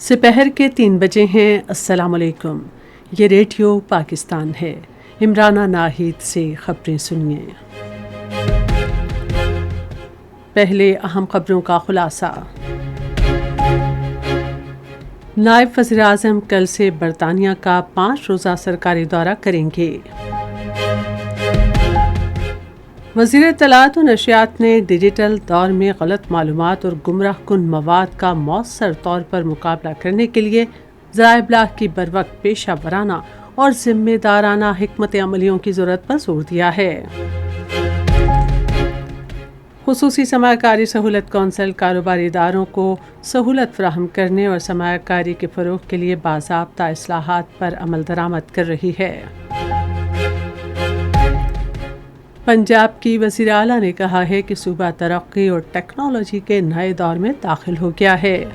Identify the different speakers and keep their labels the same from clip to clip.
Speaker 1: سپہر کے 3 بجے ہیں۔ السلام علیکم، یہ ریڈیو پاکستان ہے۔ عمرانہ ناہید سے خبریں سنیے۔ پہلے اہم خبروں کا خلاصہ۔ نائب وزیر اعظم کل سے برطانیہ کا 5 روزہ سرکاری دورہ کریں گے۔ وزیر اطلاعات و نشریات نے ڈیجیٹل دور میں غلط معلومات اور گمراہ کن مواد کا مؤثر طور پر مقابلہ کرنے کے لیے ذرائع ابلاغ کی بروقت پیشہ ورانہ اور ذمہ دارانہ حکمت عملیوں کی ضرورت پر زور دیا ہے۔ خصوصی سرمایہ کاری سہولت کونسل کاروباری اداروں کو سہولت فراہم کرنے اور سرمایہ کاری کے فروغ کے لیے باضابطہ اصلاحات پر عمل درآمد کر رہی ہے۔ پنجاب کی وزیر اعلیٰ نے کہا ہے کہ صوبہ ترقی اور ٹیکنالوجی کے نئے دور میں داخل ہو گیا ہے۔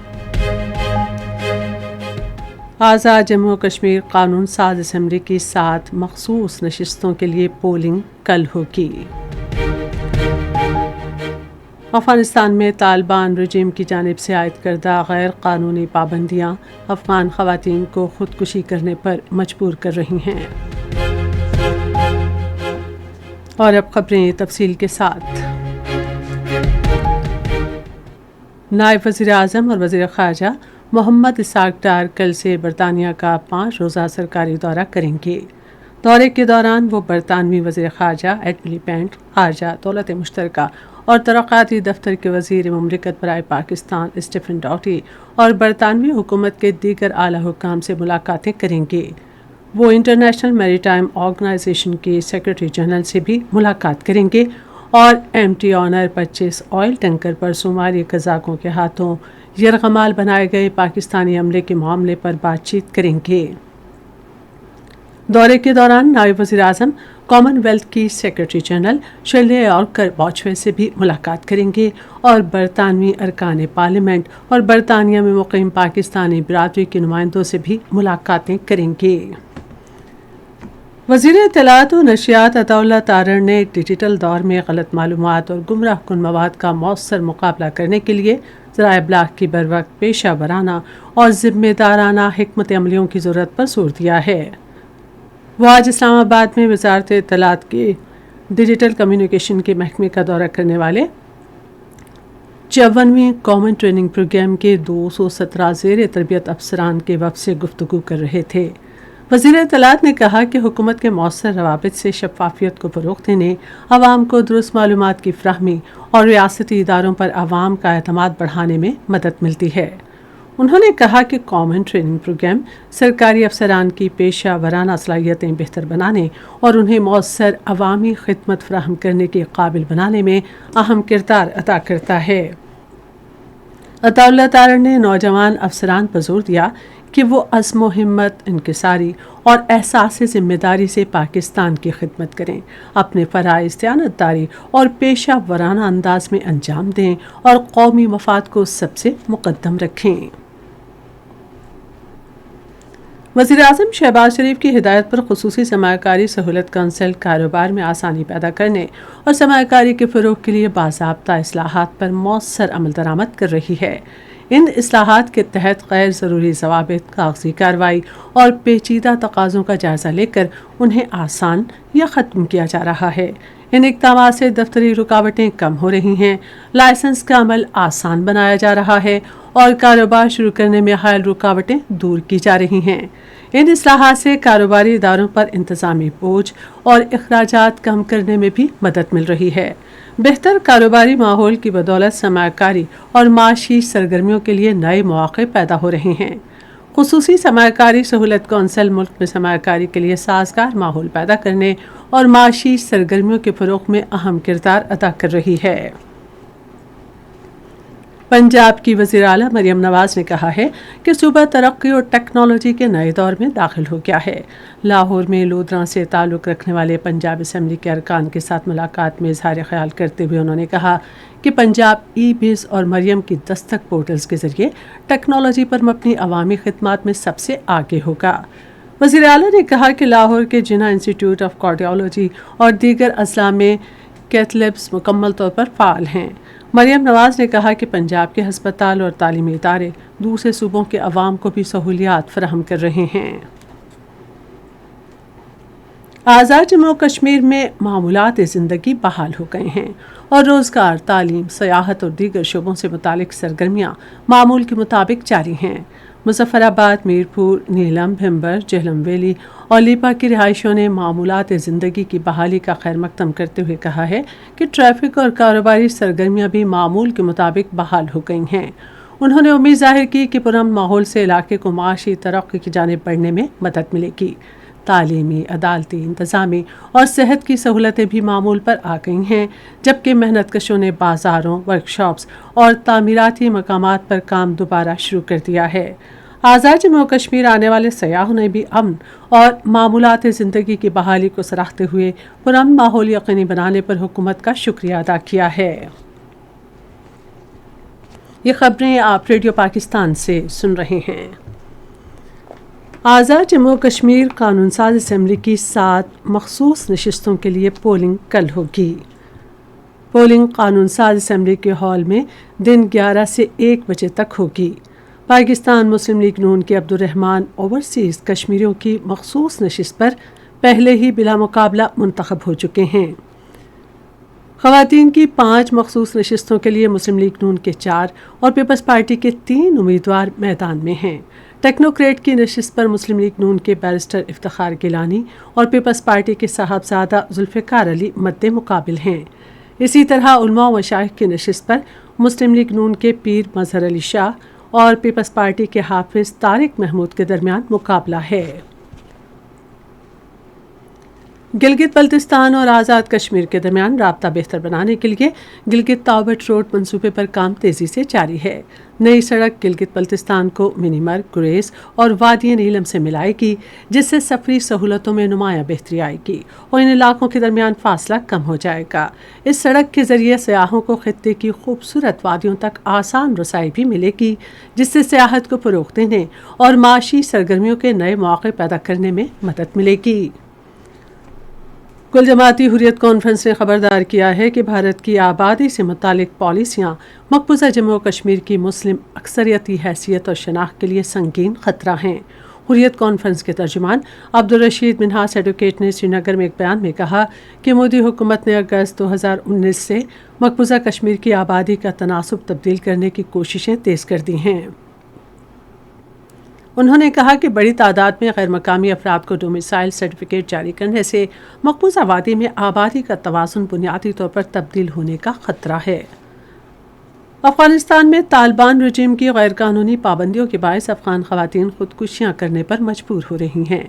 Speaker 1: آزاد جموں و کشمیر قانون ساز اسمبلی کی 7 مخصوص نشستوں کے لیے پولنگ کل ہوگی۔ افغانستان میں طالبان رجیم کی جانب سے عائد کردہ غیر قانونی پابندیاں افغان خواتین کو خودکشی کرنے پر مجبور کر رہی ہیں۔ اور اب خبریں تفصیل کے ساتھ۔ نائب وزیر اعظم اور وزیر خارجہ محمد اسحاق ڈار کل سے برطانیہ کا 5 روزہ سرکاری دورہ کریں گے۔ دورے کے دوران وہ برطانوی وزیر خارجہ ایڈ ملیبینڈ، خارجہ دولت مشترکہ اور ترقیاتی دفتر کے وزیر مملکت برائے پاکستان اسٹیفن ڈاٹی اور برطانوی حکومت کے دیگر اعلیٰ حکام سے ملاقاتیں کریں گے۔ وہ انٹرنیشنل میری ٹائم آرگنائزیشن کے سیکرٹری جنرل سے بھی ملاقات کریں گے اور ایم ٹی آنر 25 آئل ٹینکر پر صومالی قزاقوں کے ہاتھوں یرغمال بنائے گئے پاکستانی عملے کے معاملے پر بات چیت کریں گے۔ دورے کے دوران نائب وزیر اعظم کامن ویلتھ کی سیکرٹری جنرل شرلی یارکر باچوے سے بھی ملاقات کریں گے اور برطانوی ارکان پارلیمنٹ اور برطانیہ میں مقیم پاکستانی برادری کے نمائندوں سے بھی ملاقاتیں کریں گے۔ وزیر اطلاعات و نشریات عطا اللہ تارڑ نے ڈیجیٹل دور میں غلط معلومات اور گمراہ کن مواد کا مؤثر مقابلہ کرنے کے لیے ذرائع ابلاغ کی بروقت پیشہ ورانہ اور ذمہ دارانہ حکمت عملیوں کی ضرورت پر زور دیا ہے۔ وہ آج اسلام آباد میں وزارت اطلاعات کے ڈیجیٹل کمیونیکیشن کے محکمے کا دورہ کرنے والے 54ویں کامن ٹریننگ پروگرام کے 217 زیر تربیت افسران کے وفد سے گفتگو کر رہے تھے۔ وزیر اطلاعات نے کہا کہ حکومت کے مؤثر روابط سے شفافیت کو فروغ دینے، عوام کو درست معلومات کی فراہمی اور ریاستی اداروں پر عوام کا اعتماد بڑھانے میں مدد ملتی ہے۔ انہوں نے کہا کہ کامن ٹریننگ پروگرام سرکاری افسران کی پیشہ ورانہ صلاحیتیں بہتر بنانے اور انہیں مؤثر عوامی خدمت فراہم کرنے کے قابل بنانے میں اہم کردار ادا کرتا ہے۔ عطا اللہ تارڑ نے نوجوان افسران پر زور دیا کہ وہ عزم و ہمت، انکساری اور احساس ذمہ داری سے پاکستان کی خدمت کریں، اپنے فرائض دیانتداری اور پیشہ ورانہ انداز میں انجام دیں اور قومی مفاد کو سب سے مقدم رکھیں۔ وزیر اعظم شہباز شریف کی ہدایت پر خصوصی سرمایہ کاری سہولت کونسل کاروبار میں آسانی پیدا کرنے اور سرمایہ کاری کے فروغ کے لیے باضابطہ اصلاحات پر مؤثر عمل درآمد کر رہی ہے۔ ان اصلاحات کے تحت غیر ضروری ضوابط، کاغذی کارروائی اور پیچیدہ تقاضوں کا جائزہ لے کر انہیں آسان یا ختم کیا جا رہا ہے۔ ان اقدامات سے دفتری رکاوٹیں کم ہو رہی ہیں، لائسنس کا عمل آسان بنایا جا رہا ہے اور کاروبار شروع کرنے میں حائل رکاوٹیں دور کی جا رہی ہیں۔ ان اصلاحات سے کاروباری اداروں پر انتظامی بوجھ اور اخراجات کم کرنے میں بھی مدد مل رہی ہے۔ بہتر کاروباری ماحول کی بدولت سرمایہ کاری اور معاشی سرگرمیوں کے لیے نئے مواقع پیدا ہو رہے ہیں۔ خصوصی سرمایہ کاری سہولت کونسل ملک میں سرمایہ کاری کے لیے سازگار ماحول پیدا کرنے اور معاشی سرگرمیوں کے فروغ میں اہم کردار ادا کر رہی ہے۔ پنجاب کی وزیر اعلیٰ مریم نواز نے کہا ہے کہ صوبہ ترقی اور ٹیکنالوجی کے نئے دور میں داخل ہو گیا ہے۔ لاہور میں لودھراں سے تعلق رکھنے والے پنجاب اسمبلی کے ارکان کے ساتھ ملاقات میں اظہار خیال کرتے ہوئے انہوں نے کہا کہ پنجاب ای بیز اور مریم کی دستک پورٹلز کے ذریعے ٹیکنالوجی پر مبنی عوامی خدمات میں سب سے آگے ہوگا۔ وزیر اعلیٰ نے کہا کہ لاہور کے جناح انسٹیٹیوٹ آف کارڈیالوجی اور دیگر اضلاع میں کیتھ لیبز مکمل طور پر فعال ہیں۔ مریم نواز نے کہا کہ پنجاب کے ہسپتال اور تعلیمی ادارے دوسرے صوبوں کے عوام کو بھی سہولیات فراہم کر رہے ہیں۔ آزاد جموں و کشمیر میں معمولات زندگی بحال ہو گئے ہیں اور روزگار، تعلیم، سیاحت اور دیگر شعبوں سے متعلق سرگرمیاں معمول کے مطابق جاری ہیں۔ مظفر آباد، میرپور، نیلم، بھمبر، جہلم ویلی اور لیپا کی رہائشیوں نے معمولات زندگی کی بحالی کا خیر مقدم کرتے ہوئے کہا ہے کہ ٹریفک اور کاروباری سرگرمیاں بھی معمول کے مطابق بحال ہو گئی ہیں۔ انہوں نے امید ظاہر کی کہ پرامن ماحول سے علاقے کو معاشی ترقی کی جانب بڑھنے میں مدد ملے گی۔ تعلیمی، عدالتی، انتظامی اور صحت کی سہولتیں بھی معمول پر آ گئی ہیں، جبکہ محنت کشوں نے بازاروں، ورکشاپس اور تعمیراتی مقامات پر کام دوبارہ شروع کر دیا ہے۔ آزاد جموں و کشمیر آنے والے سیاحوں نے بھی امن اور معمولات زندگی کی بحالی کو سراہتے ہوئے پرامن ماحول یقینی بنانے پر حکومت کا شکریہ ادا کیا ہے۔ یہ خبریں آپ ریڈیو پاکستان سے سن رہے ہیں۔ آزاد جموں و کشمیر قانون ساز اسمبلی کی 7 مخصوص نشستوں کے لیے پولنگ کل ہوگی۔ پولنگ قانون ساز اسمبلی کے ہال میں دن 11 سے 1 بجے تک ہوگی۔ پاکستان مسلم لیگ نون کے عبدالرحمان اوورسیز کشمیریوں کی مخصوص نشست پر پہلے ہی بلا مقابلہ منتخب ہو چکے ہیں۔ خواتین کی 5 مخصوص نشستوں کے لیے مسلم لیگ نون کے 4 اور پیپلز پارٹی کے 3 امیدوار میدان میں ہیں۔ ٹیکنوکریٹ کی نشست پر مسلم لیگ نون کے بیرسٹر افتخار گیلانی اور پیپلز پارٹی کے صاحبزادہ ذوالفقار علی مد مقابل ہیں۔ اسی طرح علماء و مشائخ کی نشست پر مسلم لیگ نون کے پیر مظہر علی شاہ اور پیپلز پارٹی کے حافظ طارق محمود کے درمیان مقابلہ ہے۔ گلگت بلتستان اور آزاد کشمیر کے درمیان رابطہ بہتر بنانے کے لیے گلگت تاوبٹ روڈ منصوبے پر کام تیزی سے جاری ہے۔ نئی سڑک گلگت بلتستان کو منی مرگ، گریز اور وادی نیلم سے ملائے گی، جس سے سفری سہولتوں میں نمایاں بہتری آئے گی اور ان علاقوں کے درمیان فاصلہ کم ہو جائے گا۔ اس سڑک کے ذریعے سیاحوں کو خطے کی خوبصورت وادیوں تک آسان رسائی بھی ملے گی، جس سے سیاحت کو فروغ دینے اور معاشی سرگرمیوں کے نئے مواقع پیدا کرنے میں مدد ملے گی۔ کل جماعتی حریت کانفرنس نے خبردار کیا ہے کہ بھارت کی آبادی سے متعلق پالیسیاں مقبوضہ جموں و کشمیر کی مسلم اکثریتی حیثیت اور شناخت کے لیے سنگین خطرہ ہیں۔ حریت کانفرنس کے ترجمان عبدالرشید منہاس ایڈوکیٹ نے سری نگر میں ایک بیان میں کہا کہ مودی حکومت نے اگست 2019 سے مقبوضہ کشمیر کی آبادی کا تناسب تبدیل کرنے کی کوششیں تیز کر دی ہیں۔ انہوں نے کہا کہ بڑی تعداد میں غیر مقامی افراد کو ڈومیسائل سرٹیفکیٹ جاری کرنے سے مقبوضہ وادی میں آبادی کا توازن بنیادی طور پر تبدیل ہونے کا خطرہ ہے۔ افغانستان میں طالبان رجیم کی غیر قانونی پابندیوں کے باعث افغان خواتین خودکشیاں کرنے پر مجبور ہو رہی ہیں۔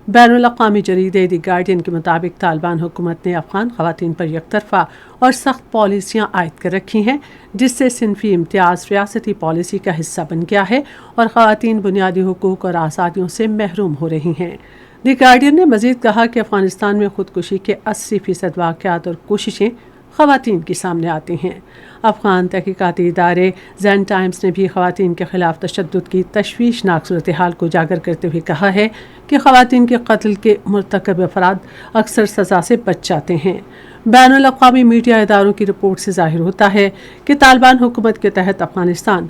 Speaker 1: بین الاقوامی جریدے دی گارڈین کے مطابق طالبان حکومت نے افغان خواتین پر یک طرفہ اور سخت پالیسیاں عائد کر رکھی ہیں، جس سے صنفی امتیاز ریاستی پالیسی کا حصہ بن گیا ہے اور خواتین بنیادی حقوق اور آزادیوں سے محروم ہو رہی ہیں۔ دی گارڈین نے مزید کہا کہ افغانستان میں خودکشی کے 80% واقعات اور کوششیں خواتین کی سامنے آتی ہیں۔ افغان تحقیقاتی ادارے زین ٹائمز نے بھی خواتین کے خلاف تشدد کی تشویشناک صورتحال کو اجاگر کرتے ہوئے کہا ہے کہ خواتین کے قتل کے مرتکب افراد اکثر سزا سے بچ جاتے ہیں۔ بین الاقوامی میڈیا اداروں کی رپورٹ سے ظاہر ہوتا ہے کہ طالبان حکومت کے تحت افغانستان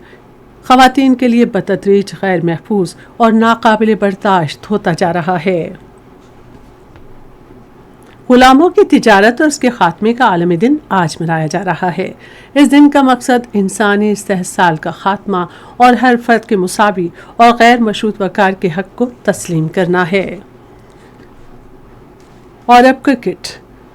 Speaker 1: خواتین کے لیے بتدریج غیر محفوظ اور ناقابل برداشت ہوتا جا رہا ہے۔ غلاموں کی تجارت اور اس کے خاتمے کا عالمی دن آج منایا جا رہا ہے۔ اس دن کا مقصد انسانی استحصال کا خاتمہ اور ہر فرد کے مساوی اور غیر مشروط وقار کے حق کو تسلیم کرنا ہے۔ اور اب کرکٹ۔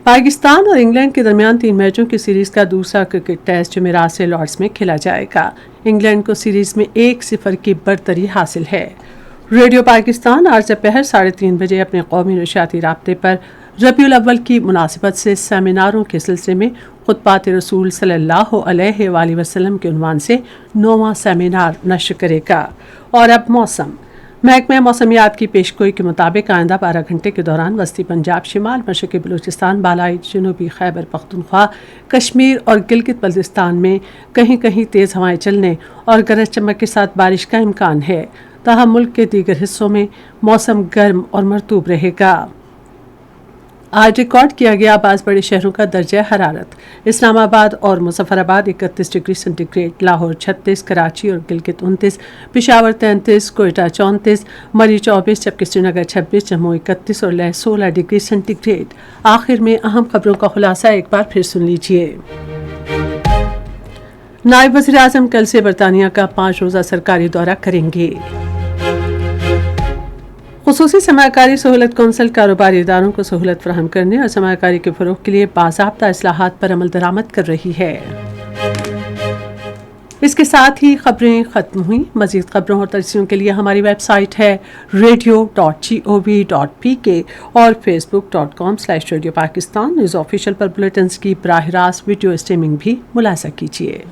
Speaker 1: پاکستان اور انگلینڈ کے درمیان 3 میچوں کی سیریز کا دوسرا کرکٹ ٹیسٹ جمعرات سے لارڈز میں کھیلا جائے گا۔ انگلینڈ کو سیریز میں 1-0 کی برتری حاصل ہے۔ ریڈیو پاکستان آج دوپہر 3:30 بجے اپنے قومی نشریاتی رابطے پر ربیع الاول کی مناسبت سے سیمیناروں کے سلسلے میں خطبات رسول صلی اللہ علیہ وآلہ وسلم کے عنوان سے 9واں سیمینار نشر کرے گا۔ اور اب موسم۔ محکمہ موسمیات کی پیشگوئی کے مطابق آئندہ 12 گھنٹے کے دوران وسطی پنجاب، شمال مشرقی بلوچستان، بالائی جنوبی خیبر پختونخوا، کشمیر اور گلگت بلتستان میں کہیں کہیں تیز ہوائیں چلنے اور گرج چمک کے ساتھ بارش کا امکان ہے، تاہم ملک کے دیگر حصوں میں موسم گرم اور مرطوب رہے گا۔ آج ریکارڈ کیا گیا بعض بڑے شہروں کا درجہ حرارت۔ اسلام آباد اور Muzaffarabad 31 degree centigrade, Lahore 36، Karachi اور گلگت 29، پشاور 33، کوئٹہ 34، مری 24، جبکہ سری نگر 26، جموں 31 اور لیہ 16 ڈگری سینٹی گریڈ۔ آخر میں اہم خبروں کا خلاصہ ایک بار پھر سن لیجیے۔ نائب وزیر اعظم کل سے برطانیہ کا 5 روزہ سرکاری دورہ کریں گے۔ خصوصی سرمایہ کاری سہولت کونسل کاروباری اداروں کو سہولت فراہم کرنے اور سرمایہ کاری کے فروغ کے لیے باضابطہ اصلاحات پر عمل درآمد کر رہی ہے۔ اس کے ساتھ ہی خبریں ختم ہوئیں۔ مزید خبروں اور تجزیوں کے لیے ہماری ویب سائٹ ہے radio.gov.pk اور facebook.com/radio pakistan۔ نیوز آفیشیل پر بلیٹنز کی براہ راست ویڈیو اسٹریمنگ بھی ملاحظہ کیجیے۔